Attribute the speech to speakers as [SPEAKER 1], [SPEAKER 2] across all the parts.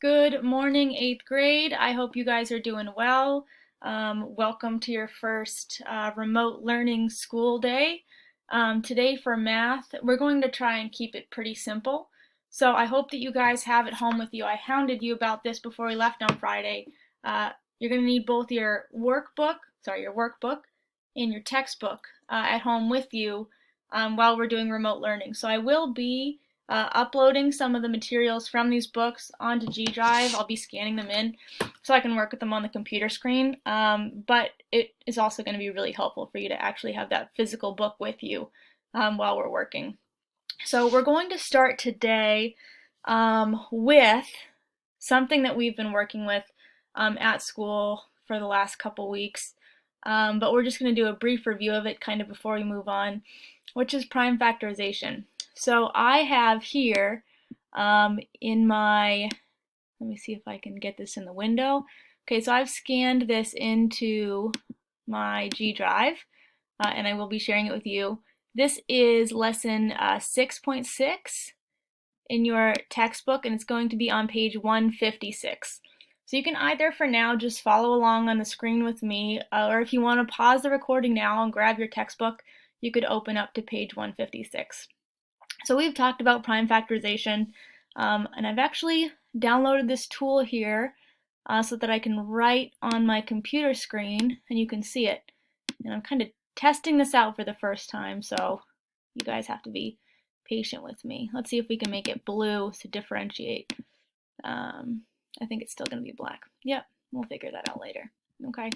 [SPEAKER 1] Good morning, 8th grade. I hope you guys are doing well. Welcome to your first remote learning school day. Today for math, we're going to try and keep it pretty simple. So I hope that you guys have it home with you. I hounded you about this before we left on Friday. You're going to need both your workbook and your textbook at home with you while we're doing remote learning. So I will be uploading some of the materials from these books onto G Drive. I'll be scanning them in so I can work with them on the computer screen, but it is also going to be really helpful for you to actually have that physical book with you while we're working. So we're going to start today with something that we've been working with at school for the last couple weeks, but we're just going to do a brief review of it kind of before we move on, which is prime factorization. So I have here in my, let me see if I can get this in the window. Okay, so I've scanned this into my G Drive, and I will be sharing it with you. This is lesson 6.6 in your textbook, and it's going to be on page 156. So you can either for now just follow along on the screen with me, or if you want to pause the recording now and grab your textbook, you could open up to page 156. So we've talked about prime factorization, and I've actually downloaded this tool here so that I can write on my computer screen and you can see it. And I'm kind of testing this out for the first time, so you guys have to be patient with me. Let's see if we can make it blue to differentiate. I think it's still going to be black. Yep, we'll figure that out later. Okay.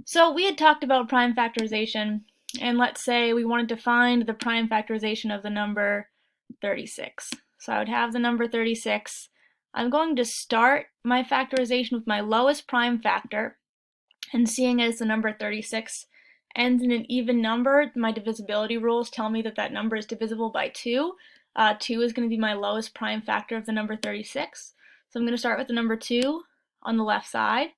[SPEAKER 1] So we had talked about prime factorization, and let's say we wanted to find the prime factorization of the number 36. So I would have the number 36. I'm going to start my factorization with my lowest prime factor, and seeing as the number 36 ends in an even number, my divisibility rules tell me that that number is divisible by 2. 2 is going to be my lowest prime factor of the number 36. So I'm going to start with the number 2 on the left side.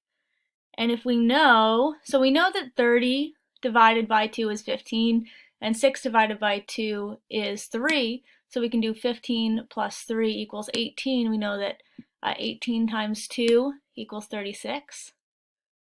[SPEAKER 1] And if we know, so we know that 30 divided by 2 is 15, and 6 divided by 2 is 3, so we can do 15 plus 3 equals 18. We know that 18 times 2 equals 36.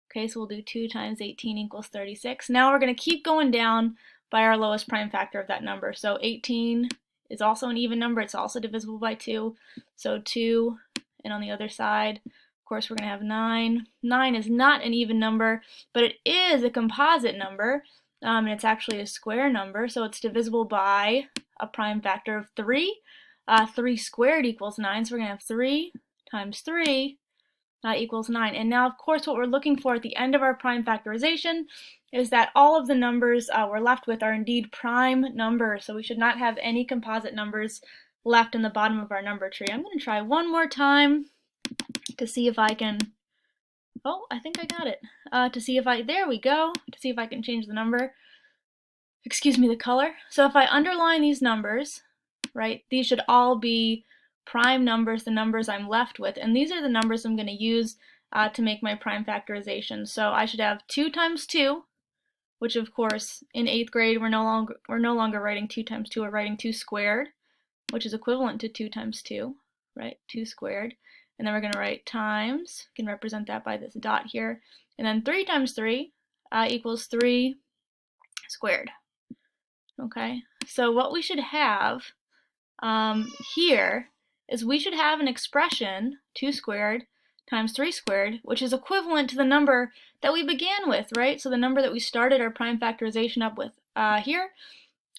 [SPEAKER 1] Okay, so we'll do 2 times 18 equals 36. Now we're going to keep going down by our lowest prime factor of that number. So 18 is also an even number. It's also divisible by 2. So 2, and on the other side, of course, we're going to have 9. 9 is not an even number, but it is a composite number, and it's actually a square number, so it's divisible by a prime factor of 3. 3 squared equals 9, so we're going to have 3 times 3 equals 9. And now, of course, what we're looking for at the end of our prime factorization is that all of the numbers we're left with are indeed prime numbers, so we should not have any composite numbers left in the bottom of our number tree. I'm going to try one more time to see if I can, oh, I think I got it, to see if I, there we go, to see if I can change the number, excuse me, the color. So if I underline these numbers, right, these should all be prime numbers, the numbers I'm left with, and these are the numbers I'm going to use to make my prime factorization. So I should have 2 times 2, which of course in 8th grade we're no longer writing 2 times 2, we're writing 2 squared, which is equivalent to 2 times 2, right? 2 squared. And then we're going to write times, you can represent that by this dot here, and then 3 times 3 equals 3 squared. Okay, so what we should have here is we should have an expression, 2 squared times 3 squared, which is equivalent to the number that we began with, right? So the number that we started our prime factorization up with here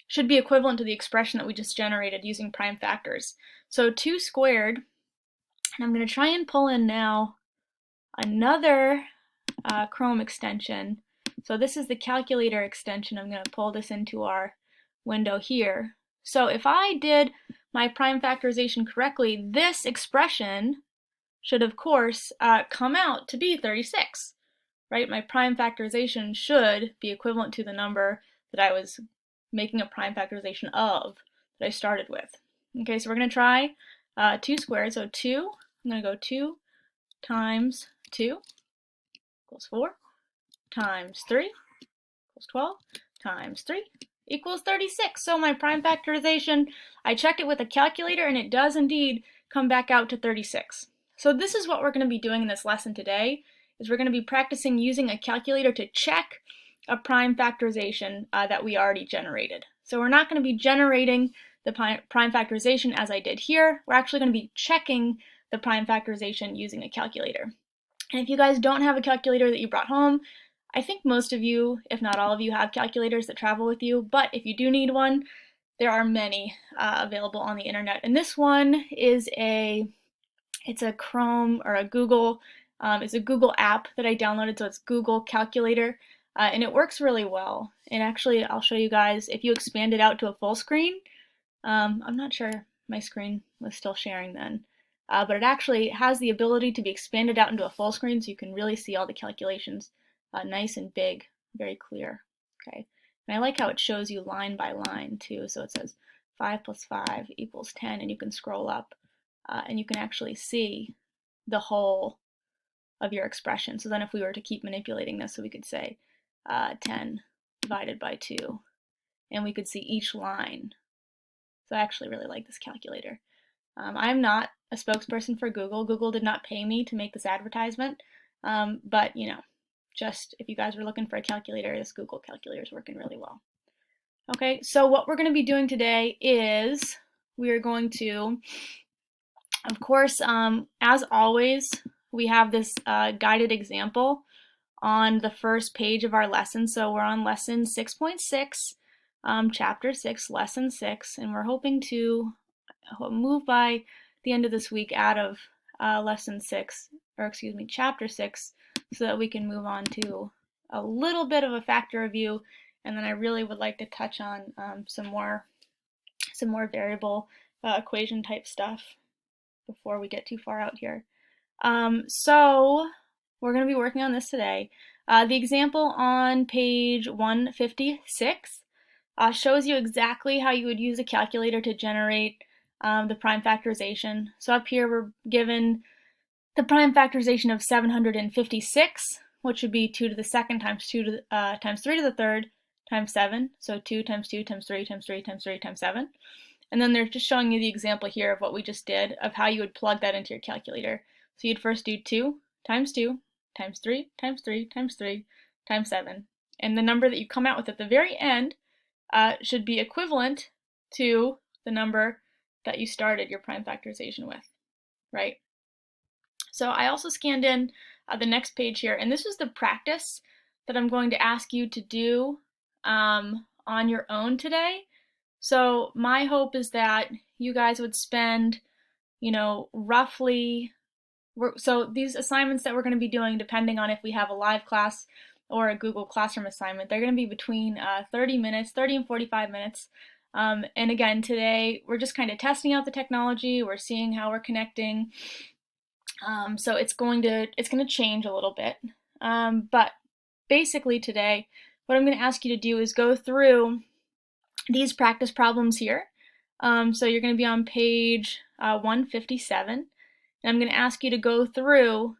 [SPEAKER 1] should be equivalent to the expression that we just generated using prime factors. So 2 squared, and I'm going to try and pull in now another Chrome extension. So this is the calculator extension. I'm going to pull this into our window here. So if I did my prime factorization correctly, this expression should of course come out to be 36, right? My prime factorization should be equivalent to the number that I was making a prime factorization of, that I started with. Okay, so we're going to try 2 squared, so 2, I'm going to go 2 times 2 equals 4, times 3 equals 12, times 3 equals 36. So my prime factorization, I checked it with a calculator and it does indeed come back out to 36. So this is what we're going to be doing in this lesson today, is we're going to be practicing using a calculator to check a prime factorization that we already generated. So we're not going to be generating the prime factorization as I did here. We're actually going to be checking the prime factorization using a calculator. And if you guys don't have a calculator that you brought home, I think most of you, if not all of you, have calculators that travel with you, but if you do need one, there are many available on the internet. And this one is it's a Chrome or a Google, it's a Google app that I downloaded, so it's Google Calculator, and it works really well. And actually, I'll show you guys, if you expand it out to a full screen, I'm not sure my screen was still sharing then, but it actually has the ability to be expanded out into a full screen so you can really see all the calculations nice and big, very clear. Okay, and I like how it shows you line by line too, so it says 5 plus 5 equals 10, and you can scroll up and you can actually see the whole of your expression. So then if we were to keep manipulating this, so we could say 10 divided by 2, and we could see each line. So I actually really like this calculator. I'm not a spokesperson for Google. Google did not pay me to make this advertisement, but you know, just if you guys were looking for a calculator, this Google calculator is working really well. Okay, so what we're going to be doing today is we are going to, of course, as always, we have this guided example on the first page of our lesson. So we're on lesson 6.6, chapter 6, lesson 6, and we're hoping to move by the end of this week out of lesson 6, or excuse me, chapter 6, so that we can move on to a little bit of a factor review, and then I really would like to touch on some more variable equation type stuff before we get too far out here. So we're going to be working on this today. The example on page 156 shows you exactly how you would use a calculator to generate the prime factorization. So up here we're given the prime factorization of 756, which would be 2 to the second times 2 to times 3 to the third times 7. So 2 times 2 times 3 times 3 times 3 times 7. And then they're just showing you the example here of what we just did, of how you would plug that into your calculator. So you'd first do 2 times 2 times 3 times 3 times 3 times 7. And the number that you come out with at the very end should be equivalent to the number that you started your prime factorization with, right? So I also scanned in the next page here, and this is the practice that I'm going to ask you to do on your own today. So my hope is that you guys would spend, you know, roughly, so these assignments that we're going to be doing, depending on if we have a live class or a Google Classroom assignment, they're going to be between 30 and 45 minutes. And again, today we're just kind of testing out the technology. We're seeing how we're connecting. So it's going to change a little bit. But basically today, what I'm going to ask you to do is go through these practice problems here. So you're going to be on page 157, and I'm going to ask you to go through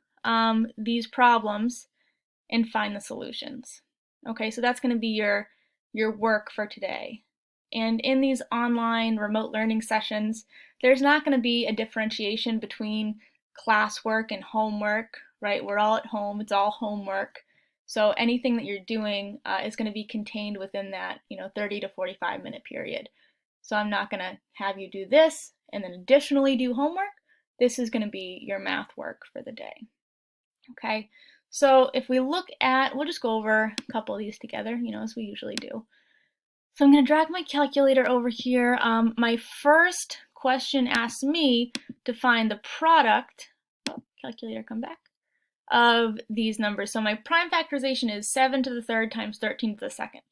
[SPEAKER 1] these problems and find the solutions. Okay, so that's going to be your work for today. And in these online remote learning sessions, there's not going to be a differentiation between classwork and homework, right? We're all at home, it's all homework. So anything that you're doing is going to be contained within that, 30 to 45 minute period. So I'm not going to have you do this and then additionally do homework. This is going to be your math work for the day. Okay, so if we look at, we'll just go over a couple of these together, as we usually do. So I'm going to drag my calculator over here. My first question asks me to find the product, calculator come back, of these numbers. So my prime factorization is 7 to the third times 13 to the second.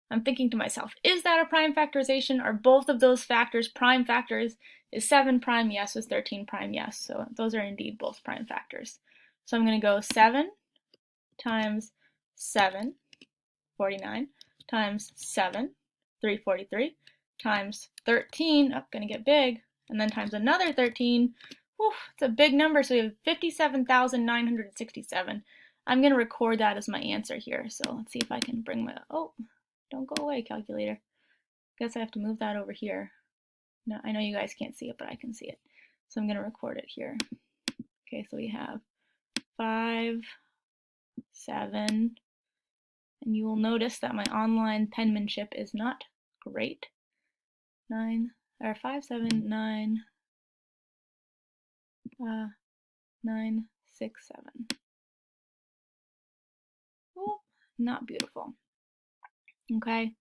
[SPEAKER 1] I'm thinking to myself, is that a prime factorization? Are both of those factors prime factors? Is 7 prime? Yes. Is 13 prime? Yes. So those are indeed both prime factors. So I'm going to go 7 times 7, 49, times 7, 343, times 13, going to get big, and then times another 13. Whew, it's a big number, so we have 57,967. I'm going to record that as my answer here. So let's see if I can bring my, oh, don't go away, calculator. Guess I have to move that over here. No, I know you guys can't see it, but I can see it. So I'm going to record it here. Okay, so we have 5, 7, and you will notice that my online penmanship is not great. 9, or 5, 7, 9, 9, 6, 7. Oh, not beautiful. Okay,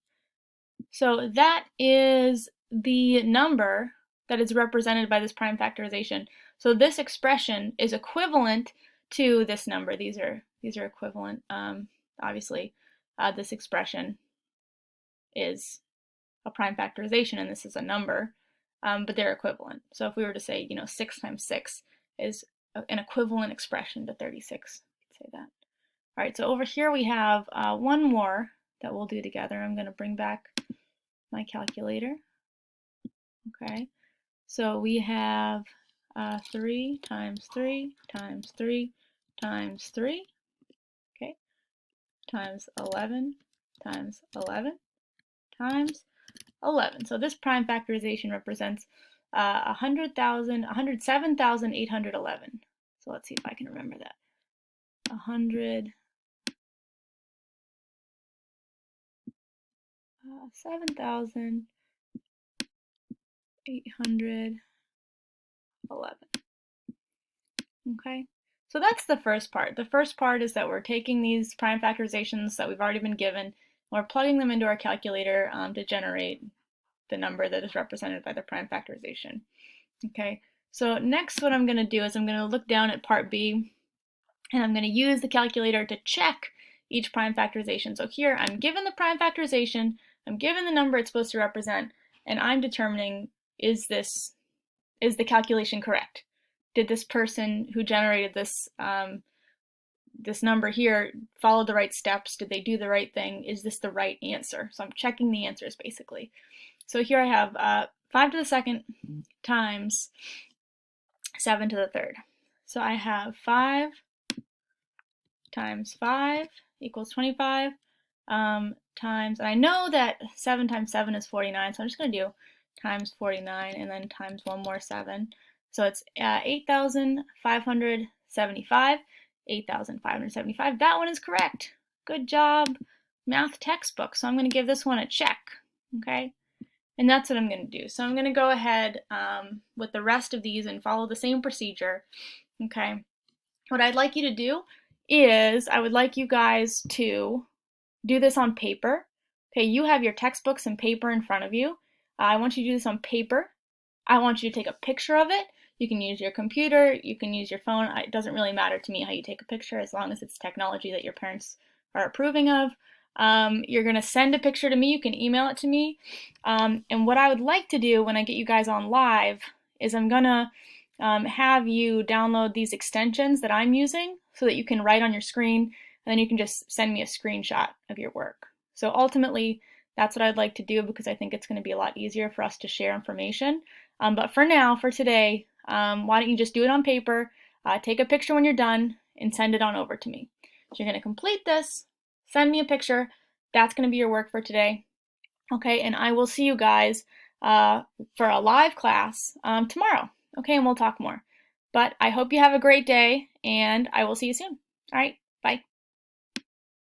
[SPEAKER 1] so that is the number that is represented by this prime factorization. So this expression is equivalent to this number. These are equivalent. Obviously, this expression is a prime factorization, and this is a number, but they're equivalent. So if we were to say, 6 times 6 is an equivalent expression to 36, say that. All right, so over here we have one more that we'll do together. I'm going to bring back my calculator. Okay, so we have 3 times 3 times 3 times 3, okay, times 11 times 11 times 11. So this prime factorization represents 107,811. So let's see if I can remember that. 7,811. Okay, so that's the first part. The first part is that we're taking these prime factorizations that we've already been given, and we're plugging them into our calculator to generate the number that is represented by the prime factorization. Okay, so next what I'm going to do is I'm going to look down at part B, and I'm going to use the calculator to check each prime factorization. So here I'm given the prime factorization, I'm given the number it's supposed to represent, and I'm determining, is the calculation correct? Did this person who generated this this number here follow the right steps? Did they do the right thing? Is this the right answer? So I'm checking the answers basically. So here I have 5 to the second times 7 to the third. So I have 5 times 5 equals 25 times, and I know that 7 times 7 is 49, so I'm just going to do times 49 and then times one more 7. So it's 8,575. 8,575. That one is correct. Good job, math textbook. So I'm going to give this one a check. Okay, and that's what I'm going to do. So I'm going to go ahead with the rest of these and follow the same procedure. Okay, what I'd like you to do is I would like you guys to do this on paper. Okay, you have your textbooks and paper in front of you. I want you to do this on paper. I want you to take a picture of it. You can use your computer, you can use your phone. It doesn't really matter to me how you take a picture as long as it's technology that your parents are approving of. You're going to send a picture to me. You can email it to me. And what I would like to do when I get you guys on live is I'm going to have you download these extensions that I'm using so that you can write on your screen, and then you can just send me a screenshot of your work. So ultimately, that's what I'd like to do because I think it's going to be a lot easier for us to share information. But for now, for today, why don't you just do it on paper, take a picture when you're done, and send it on over to me. So you're going to complete this, send me a picture. That's going to be your work for today. Okay, and I will see you guys for a live class tomorrow. Okay, and we'll talk more. But I hope you have a great day, and I will see you soon. All right.